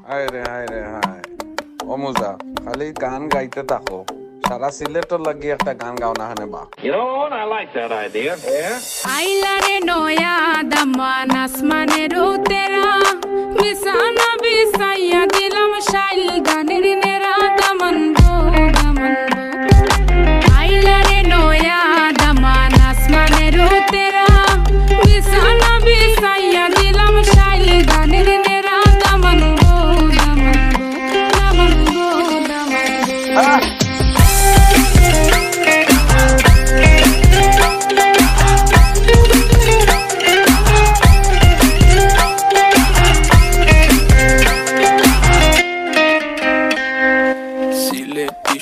হায় রে হায় রে হায় অমুজা খালি গান গাইতে থাকো সারা সিলেটর লাগি একটা গান গাও না হানে বা You know what? I like that idea. Yeah. আইলারে নয়া দামান আসমানের তেরা বিছানা বিছাইয়া দিলাম শাইল গানের নেরা দামান গো দামান গো আইলারে নয়া দামান আসমানের তেরা বিছানা বিছাইয়া দিলাম শাইল গানের নেরা দামান গো দামান গো দামান গো দামান গো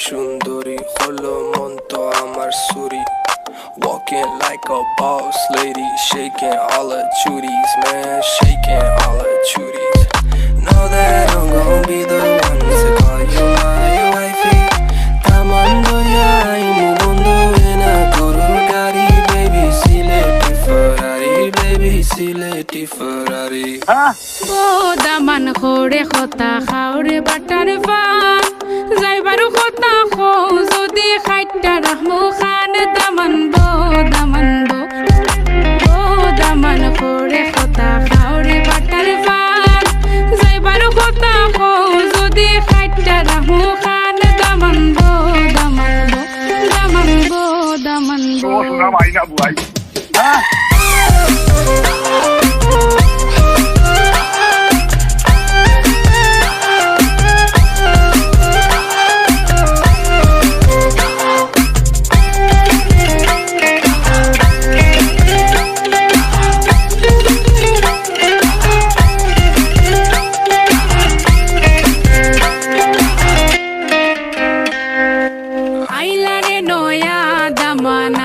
সুন্দরী হলো মন তো আমার সুরি walking like a boss lady shaking all her chuties man shaking all her chuties know that I'm gonna be the one to call you my wifey tamando ya imu bondo ena guru gari baby sileti ferrari O Daman খোরে খতা খাওরে butter পান যাইবারু খতা খো যদি খাইটা রাহমু খান দামান বো দামান খোরে খতা খাওরে butter পান যাইবারু খতা খো যদি খাইটা রাহমু খান দামান বো দামান বো শোনা ভাই না বুয়াই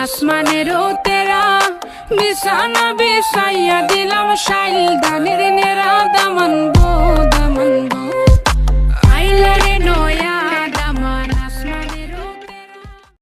আসমানের তেরা বিছানা বিছাইয়া দিলাম শাইল দানের নেরা দামান